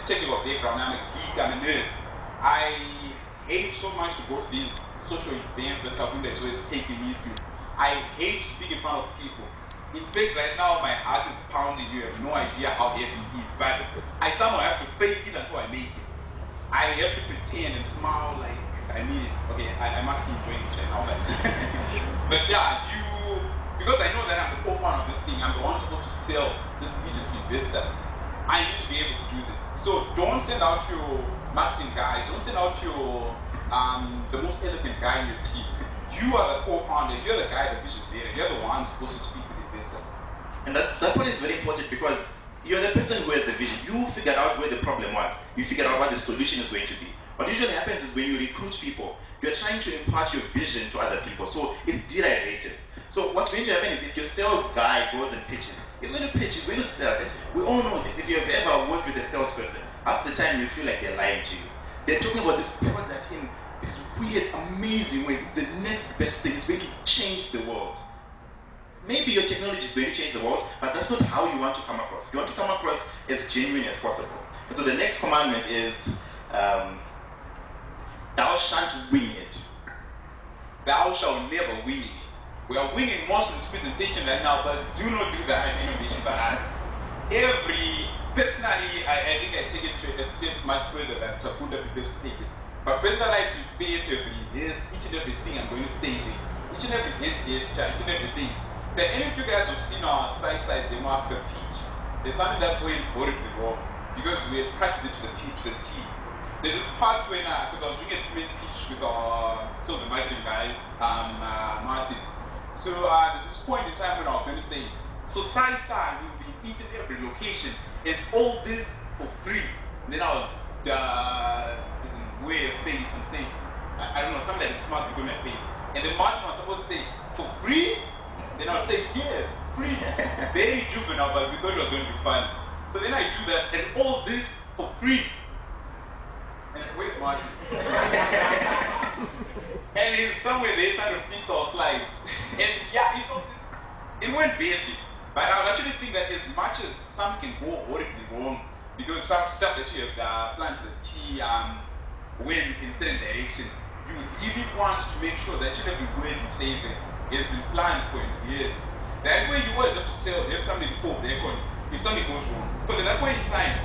technical background, I'm a geek, I'm a nerd. I hate so much to go to these social events that Sakunda is always taking me to. I hate to speak in front of people. In fact, right now my heart is pounding. You have no idea how heavy it is, but I somehow have to fake it until I make it. I have to pretend and smile like I mean it. Okay, I'm actually enjoying this right now, but, but yeah, because I know that I'm the co-founder of this thing, I'm the one supposed to sell this vision to investors. I need to be able to do this. So don't send out your marketing guys, don't send out your the most elegant guy in your team. You are the co-founder, you're the guy, the vision leader, you're the one supposed to speak with investors. And that point is very important because you're the person who has the vision. You figured out where the problem was. You figured out what the solution is going to be. What usually happens is when you recruit people, you're trying to impart your vision to other people. So it's derivative. So what's going to happen is if your sales guy goes and pitches, he's going to pitch, he's going to sell it. We all know this. If you've ever worked with a salesperson, half the time you feel like they're lying to you. They're talking about this product in these weird, amazing ways. It's the next best thing. It's going to change the world. Maybe your technology is going to change the world, but that's not how you want to come across. You want to come across as genuine as possible. And so the next commandment is, thou shalt wing it. Thou shalt never wing it. We are winging most of this presentation right now, but do not do that in innovation Baraza. Personally, I think I take it to a step much further than Sakunda prefers to take it. But personally, I prefer to rehearse each and everything I'm going to say there. Each and every head gesture, each and everything. That any of you guys have seen our Saisai demo after pitch, there's something that went horribly wrong because we had practiced it to the P to the T. There's this part when, because I was doing a two-minute pitch with our, so the marketing guy, Martin. So there's this point in time when I was going to say, so Saisai will be in each and every location and all this for free. And then I'll this way of face and say, I don't know, something like smart to go in my face. And then Martin was supposed to say, for free? Then I'll say, yes, free. Very juvenile, but we thought it was going to be fun. So then I do that, and all this for free. And where's Martin? And he's somewhere there trying to fix our slides. And yeah, it went badly. But I would actually think that as much as some can go horribly wrong, because some stuff that you have planned to the T went in a certain direction, you really want to make sure that every word you say there has been planned for years. That way you always have to have something to fall back on if something goes wrong. Because at that point in time,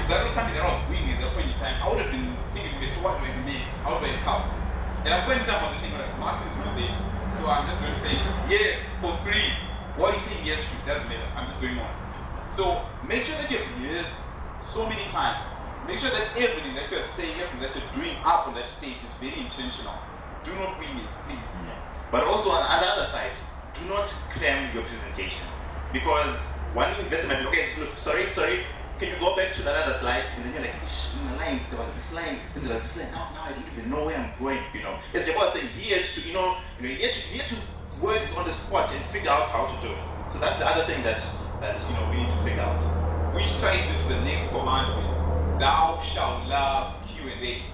if that was something that I was doing at that point in time, I would have been thinking, okay, so what do I make? How do I cover this? At that point in time, I was just thinking, like, Martin is not there. So I'm just going to say, yes, for free. What are you saying yes to? Doesn't matter. I'm just going on. So make sure that you have rehearsed so many times. Make sure that everything that you're saying, everything that you're doing up on that stage is very intentional. Do not wing it, please. Yeah. But also on the other side, do not cram your presentation. Because one investor might be, okay, look, sorry, can you go back to that other slide? And then you're like, in the line, there was this line, then there was this line. Now I don't even know where I'm going, As the boss saying, he had to, he had to work on the spot and figure out how to do it. So that's the other thing that we need to figure out. Which ties into the next commandment. Thou shalt love Q&A.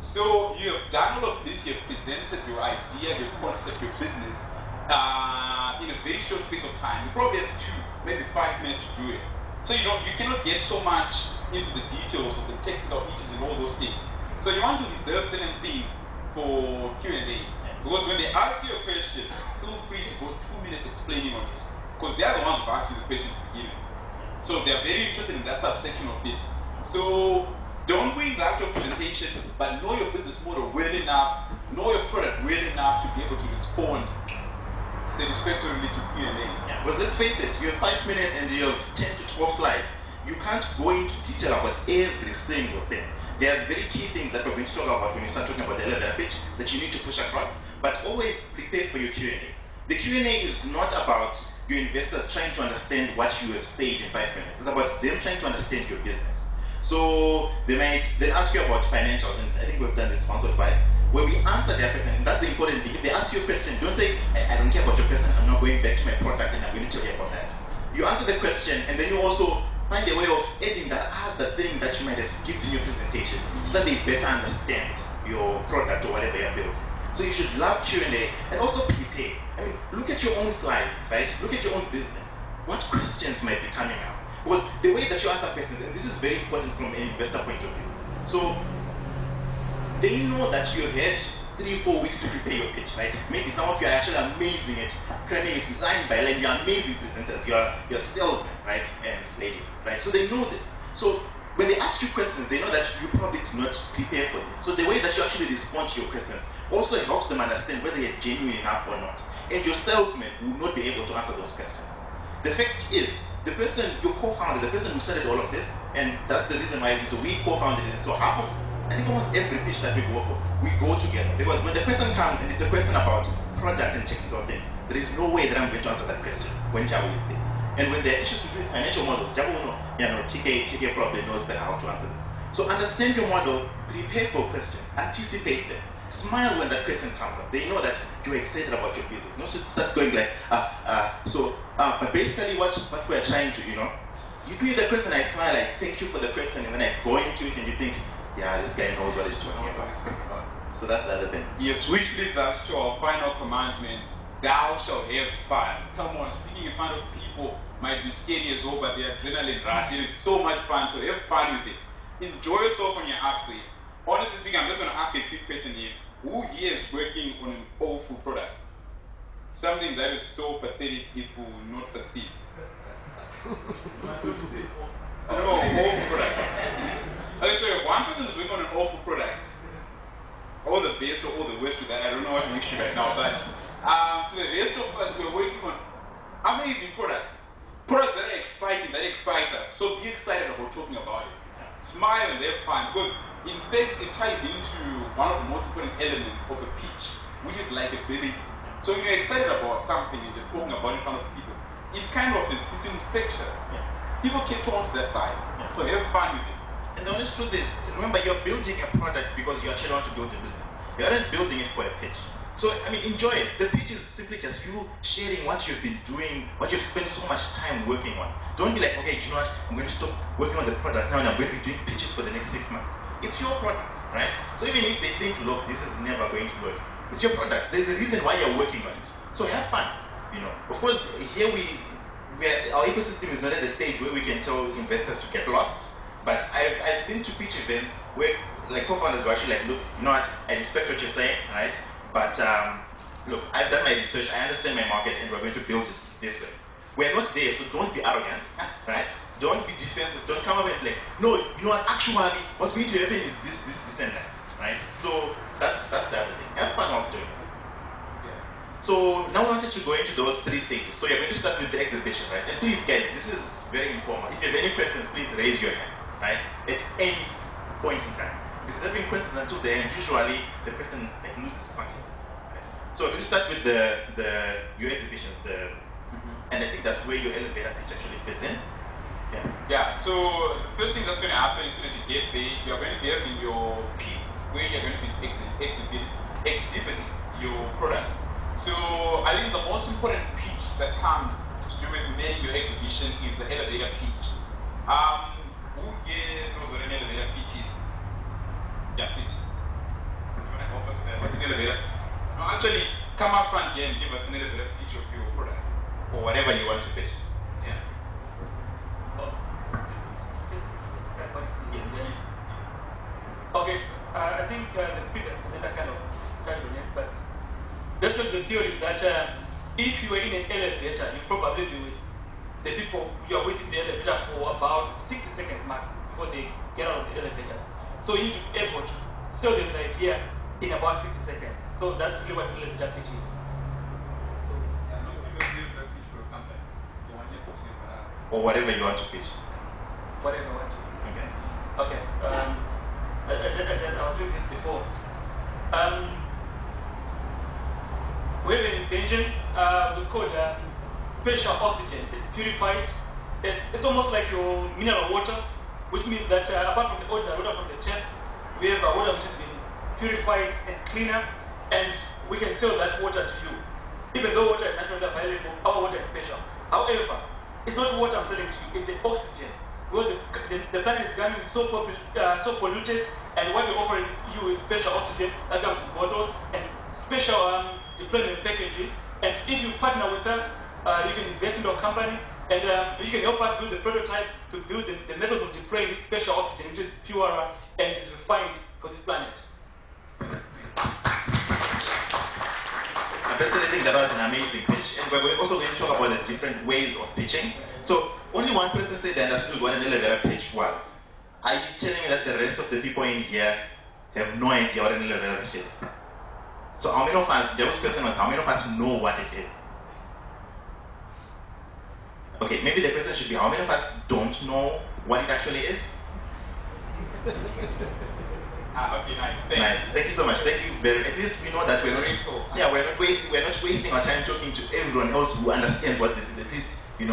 So you have done all of this, you have presented your idea, your concept, your business in a very short space of time. You probably have 2, maybe 5 minutes to do it. So you cannot get so much into the details of the technical issues and all those things. So you want to reserve certain things for Q&A. Because when they ask you a question, feel free to go 2 minutes explaining on it. Because they are the ones who asked you the question to begin with. So they are very interested in that subsection of it. So don't wing the actual presentation, but know your business model well enough, know your product well enough to be able to respond satisfactorily to Q&A. Yeah, because let's face it, you have 5 minutes and you have 10 to 12 slides. You can't go into detail about every single thing. There are very key things that we're going to talk about when you start talking about the elevator pitch that you need to push across, but always prepare for your Q&A. The Q&A is not about your investors trying to understand what you have said in 5 minutes. It's about them trying to understand your business. So they might then ask you about financials, and I think we've done this once or twice. When we answer their question, and that's the important thing, if they ask you a question, don't say, I don't care about your question, I'm not going back to my product and I'm going to tell you about that. You answer the question, and then you also find a way of adding that other thing that you might have skipped in your presentation so that they better understand your product or whatever you're building. So you should love Q&A and also prepare. I mean, look at your own slides, right? Look at your own business. What questions might be coming up? Because the way that you answer questions, and this is very important from an investor point of view. So they know that you've had 3-4 weeks to prepare your pitch, right? Maybe some of you are actually amazing at cramming it line by line. You're amazing presenters. You're salesmen, right? And ladies, right? So they know this. So when they ask you questions, they know that you probably did not prepare for this. So the way that you actually respond to your questions also helps them understand whether you're genuine enough or not. And your salesman will not be able to answer those questions. The fact is, the person, your co-founder, the person who started all of this, and that's the reason why we co-founded it. So half of, I think almost every pitch that we go for, we go together. Because when the person comes and it's a question about product and technical things, there is no way that I'm going to answer that question when Jabu is there. And when there are issues to do with financial models, Jabu will know, TK probably knows better how to answer this. So understand your model, prepare for questions, anticipate them. Smile when that question comes up. They know that you're excited about your business. Not to start going like, but basically what we're trying to, you give me the question, I smile, like, thank you for the question, and then I go into it and you think, yeah, this guy knows what he's talking about. So that's the other thing. Yes, which leads us to our final commandment, thou shalt have fun. Come on, speaking in front of people might be scary as well, but the adrenaline rush, it is so much fun, so have fun with it. Enjoy yourself when you're up there. Honestly speaking, I'm just going to ask a quick question here. Who here is working on an awful product? Something that is so pathetic it will not succeed. I don't know, awful product. Okay, so if one person is working on an awful product, all the best or all the worst with that, I don't know what mixture right now, but to the rest of us, we're working on amazing products. Products that are exciting, that excite us. So be excited about talking about it. Smile and have fun, because in fact it ties into one of the most important elements of a pitch, which is likability. So when you're excited about something and you're talking about it in front of people, it kind of is, it's infectious. Yeah. People catch on to that vibe. Yeah. So have fun with it. And the honest truth is, remember, you're building a product because you actually want to build a business. You aren't building it for a pitch. So, I mean, enjoy it. The pitch is simply just you sharing what you've been doing, what you've spent so much time working on. Don't be like, okay, you know what, I'm going to stop working on the product now and I'm going to be doing pitches for the next 6 months. It's your product, right? So even if they think, look, this is never going to work, it's your product. There's a reason why you're working on it. So have fun, Of course, here our ecosystem is not at the stage where we can tell investors to get lost. But I've been to pitch events where like co-founders were actually like, look, you know what, I respect what you're saying, right? But look, I've done my research, I understand my market, and we're going to build it this way. We're not there, so don't be arrogant, right? Don't be defensive, don't come up and like, no, you know what, actually, what's going to happen is this, and that, right? So that's the other thing. Have fun whilst doing it. Yeah. So now I wanted to go into those 3 stages. So you're going to start with the exhibition, right? And please, guys, this is very informal. If you have any questions, please raise your hand, right? At any point in time. If there's any questions until the end, usually the person loses context. Right? So we're going to start with your exhibitions, and I think that's where your elevator pitch actually fits in. Yeah, so the first thing that's going to happen as soon as you get there, you're going to be having your pits where you're going to be exhibiting your product. So I think the most important pitch that comes to do with managing your exhibition is the elevator pitch. Who here knows what an elevator pitch is? Yeah, please. You want to help us with that? What's an elevator pitch? No, actually, come up front here and give us an elevator pitch of your product. Or whatever you want to pitch. Yeah. Okay, I think the previous presenter kind of touched on it, but basically the theory is that if you were in an elevator, you probably be with the people you are waiting in the elevator for about 60 seconds max before they get out of the elevator. So you need to be able to sell them the idea in about 60 seconds. So that's really what the elevator pitch is. Or whatever you want to pitch. Whatever you want to. Okay. Okay. I was doing this before. We have an invention. It's called special oxygen. It's purified. It's almost like your mineral water, which means that apart from the ordinary water from the taps, we have water which has been purified and cleaner, and we can sell that water to you. Even though water is naturally available, our water is special. However, it's not water I'm selling to you, it's the oxygen. Because the planet is becoming so polluted, and what we're offering you is special oxygen that comes in bottles and special deployment packages. And if you partner with us, you can invest in our company, And you can help us build the prototype to build the methods of deploying this special oxygen, which is purer and is refined for this planet. I personally think that was an amazing pitch, and we're also going to talk about the different ways of pitching. So only one person said they understood what an elevator pitch was. Are you telling me that the rest of the people in here have no idea what an elevator pitch is? So how many of us, the first question was, how many of us know what it is? Okay, maybe the question should be, how many of us don't know what it actually is? Okay, nice. Nice. Thank you so much. Thank you very. At least we know that we're not. Yeah, we're not wasting our time talking to everyone else who understands what this is. At least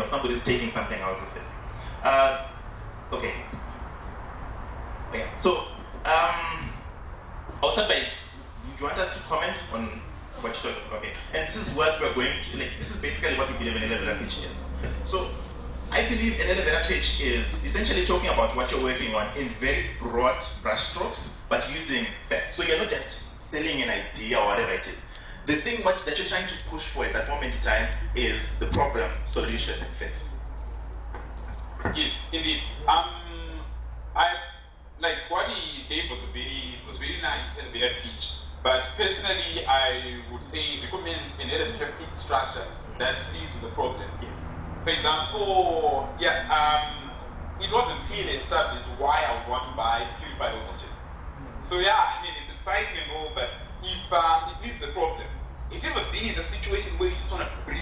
somebody's taking something out of this. Okay. Yeah. So also, do you want us to comment on what you're talking? Okay. And this is what we're going to. This is basically what we believe an elevator pitch is. So I believe an elevator pitch is essentially talking about what you're working on in very broad brushstrokes, but using facts. So you're not just selling an idea or whatever it is. The thing that you're trying to push for at that moment in time is the problem, solution, and fit. Yes, indeed. I like what he gave was very nice and very pitch. But personally, I would say recommend an elevator pitch structure that leads to the problem. Yes. For example, it wasn't clearly established why I would want to buy purified oxygen. So I mean, it's exciting and all, but if it leads to the problem. If you've ever been in a situation where you just want to breathe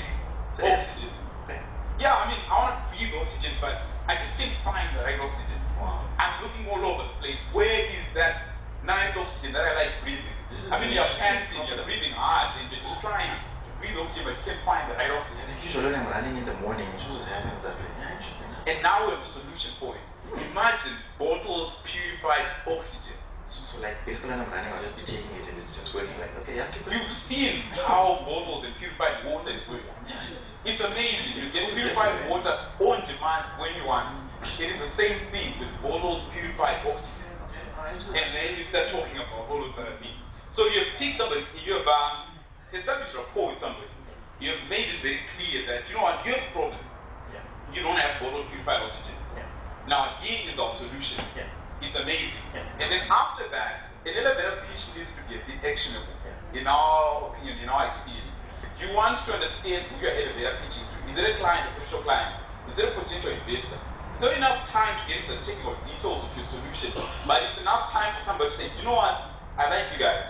oxygen, I mean, I want to breathe oxygen, but I just can't find the right oxygen. Wow. I'm looking all over the place. Where is that nice oxygen that I like breathing? I mean, you're panting, you're breathing hard, and you're just trying to breathe oxygen, but you can't find the right oxygen. Usually when I'm running in the morning, it just happens that way. Yeah, interesting. And now we have a solution for it. Imagine bottled, purified oxygen. So like basically when I'm running, I'll just be taking it and it's just working like, okay, yeah, keep going. You've seen how bottles and purified water is working. Yes. It's amazing. You get purified water on demand when you want. It is the same thing with bottled, purified oxygen. And then you start talking about all those other things. So you have picked somebody, you have established rapport with somebody. You have made it very clear that, you know what, you have a problem. Yeah. You don't have bottled, purified oxygen. Yeah. Now, here is our solution. Yeah. It's amazing. Yeah. And then after that, an elevator pitch needs to be a bit actionable. Yeah. In our opinion, in our experience. You want to understand who your elevator pitching to. Is it a client, a potential client? Is it a potential investor? It's not enough time to get into the technical details of your solution, but it's enough time for somebody to say, you know what, I like you guys.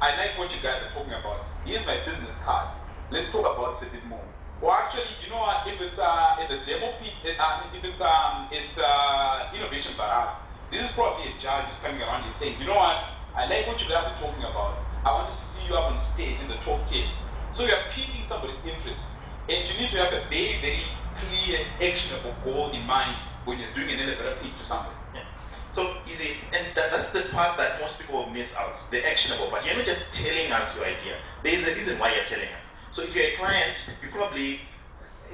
I like what you guys are talking about. Here's my business card. Let's talk about this a bit more. Or actually, you know what, if it's in the demo pitch, if it's innovation Baraza, this is probably a judge who's coming around and saying, you know what, I like what you guys are talking about. I want to see you up on stage in the top 10. So you're piquing somebody's interest. And you need to have a very, very clear, actionable goal in mind when you're doing an elevator pitch to somebody. Yeah. So you see, and that's the part that most people miss out, the actionable part. You're not just telling us your idea. There is a reason why you're telling us. So if you're a client, you probably,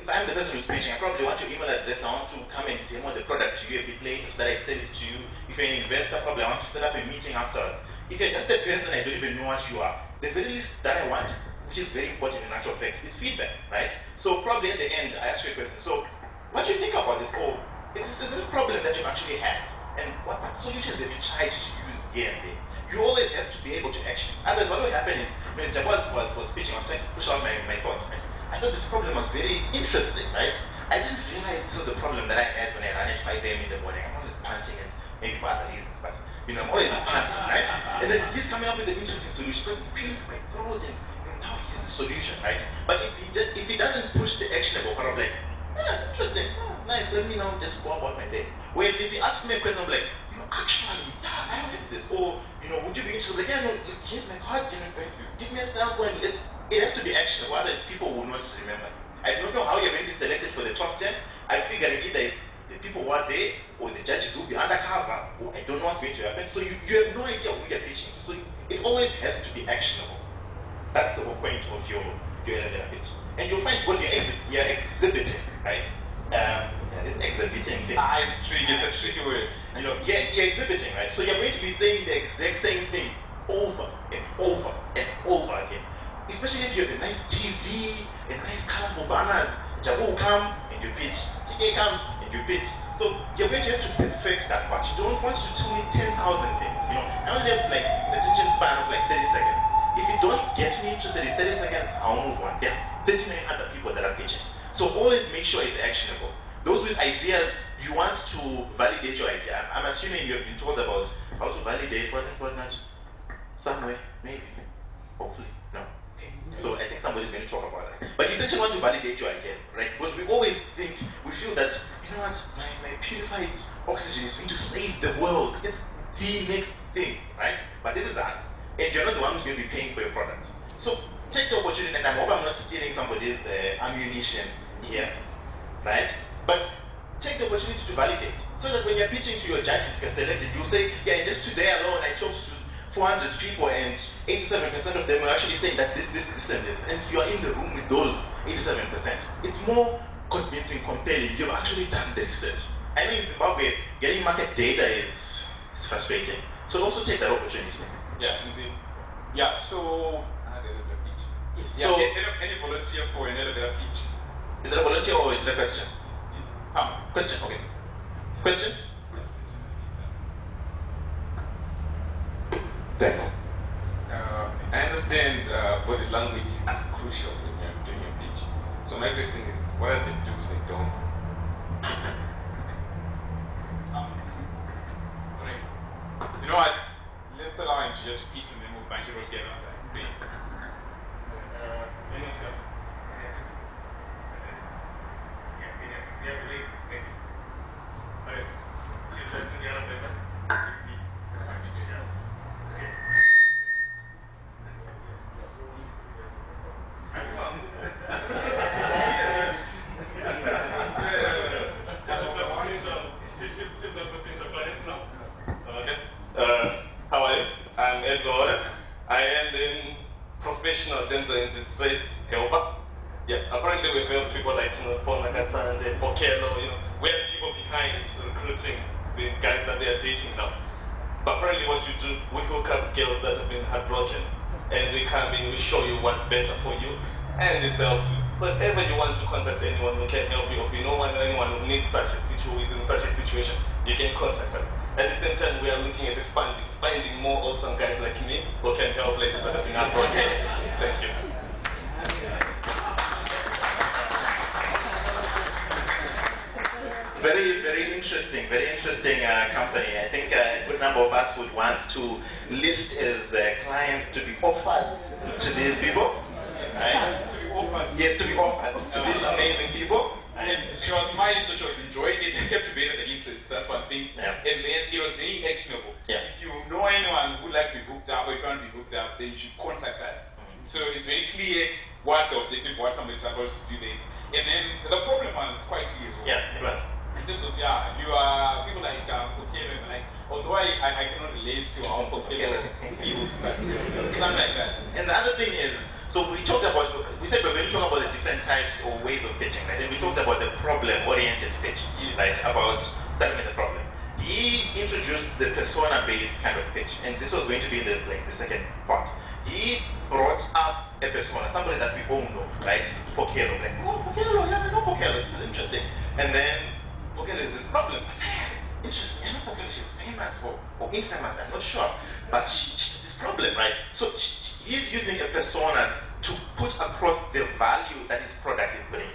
if I'm the person who's pitching, I probably want your email address. I want to come and demo the product to you a bit later so that I sell it to you. If you're an investor, probably I want to set up a meeting afterwards. If you're just a person, I don't even know what you are. The very least that I want, which is very important in actual fact, is feedback, right? So probably at the end, I ask you a question. So what do you think about this? Or is this a problem that you've actually had? And what solutions have you tried to use here and there? You always have to be able to action. Otherwise, what will happen is, when Mr. was pitching, I was trying to push out my thoughts, right? I thought this problem was very interesting, right? I didn't realize this was a problem that I had when I ran at 5 a.m. in the morning. I'm always panting, and maybe for other reasons, but I'm always panting, right? And then he's coming up with an interesting solution because it's painful my throat, and now here's the solution, right? But if he doesn't push the actionable part, I'm like, interesting, nice, let me now just go about my day. Whereas if he asks me a question, I'm like, actually, I have this, or would you be interested? Like, no, here's my card, give me a sample, and it has to be actionable, otherwise people will not remember. I don't know how you're going to be selected for the top 10. I'm figuring either it's the people who are there, or the judges who will be undercover, or I don't know what's going to happen. So you have no idea who you're pitching to. So it always has to be actionable. That's the whole point of your elevator pitch. And you'll find, because you're exhibiting, right? This exhibiting thing. It's tricky, it's a tricky word. You're exhibiting, right? So you're going to be saying the exact same thing over and over and over again. Especially if you have a nice TV, a nice colorful banners, Jabu will come and and you pitch. TK comes and you pitch. So you're going to have to perfect that part. You don't want to tell me 10,000 things. I only have like an attention span of like 30 seconds. If you don't get me interested in 30 seconds, I'll move on. There are 39 other people that are pitching. So always make sure it's actionable. Those with ideas, you want to validate your idea. I'm assuming you have been told about how to validate what not. Somewhere, maybe, hopefully, no. Okay. So I think somebody's going to talk about that. But you essentially want to validate your idea, right? Because we always think, we feel that, you know what, my purified oxygen is going to save the world. It's the next thing, right? But this is us, and you're not the one who's going to be paying for your product. So take the opportunity, and I hope I'm not stealing somebody's ammunition here, right? But take the opportunity to validate, so that when you're pitching to your judges, if you're selected, you'll say, yeah, just today alone, I talked to 400 people, and 87% of them were actually saying that this, and this, and you are in the room with those 87%. It's more convincing, compelling. You've actually done the research. I know in Zimbabwe, getting market data is frustrating. So also take that opportunity. Yeah, indeed. Yeah, so Yes. yeah, So any volunteer for an elevator pitch? is it a volunteer or is it a question? Question. Question, okay. Question? Thanks. I understand body language is crucial when you're doing your pitch. So my question is, what are the do's and don'ts? Right. You know what? Let's allow him to just pitch and then we'll bunch it all together. How are you? I'm Edgar. I am the professional gender in distress helper. Yeah, apparently we've helped people like Ponakasa and Okelo, we have people behind recruiting the guys that they are dating now. But apparently what we do, we hook up girls that have been heartbroken, and we come in, we show you what's better for you, and this helps you. So if ever you want to contact anyone who can help you, or if you know anyone who needs such a situation, in such a situation, you can contact us. At the same time, we are looking at expanding, finding more awesome guys like me who can help ladies that have been heartbroken. Thank you. Very interesting company. I think a good number of us would want to list as clients to be offered to these people. Right? To be offered. Yes, to be offered to these amazing people. And she was smiling, so she was enjoying it. She kept debating the interest. That's one thing. Yeah. And then it was very actionable. Yeah. If you know anyone who would like to be hooked up, or if you want to be hooked up, then you should contact us. So it's very clear what the objective, what somebody's supposed to do there. And then the problem was quite clear as well. Yeah, it was. In terms of, you are people like Pokemon, like, although I cannot relate to our Pokemon fields, but something like that. And the other thing is, so we said we're going to talk about the different types or ways of pitching, right? And we talked about the problem-oriented pitch, Yes. right? About starting with the problem. He introduced the persona-based kind of pitch, and this was going to be the second part. He brought up a persona, somebody that we all know, right? Pokelo, like, oh, Pokelo, yeah, I know Pokelo, this is interesting. And then Pokelo is this problem. I said, yeah, it's interesting. I know Pokelo, she's famous or infamous, I'm not sure, but she's this problem, right? So he's using a persona to put across the value that his product is bringing.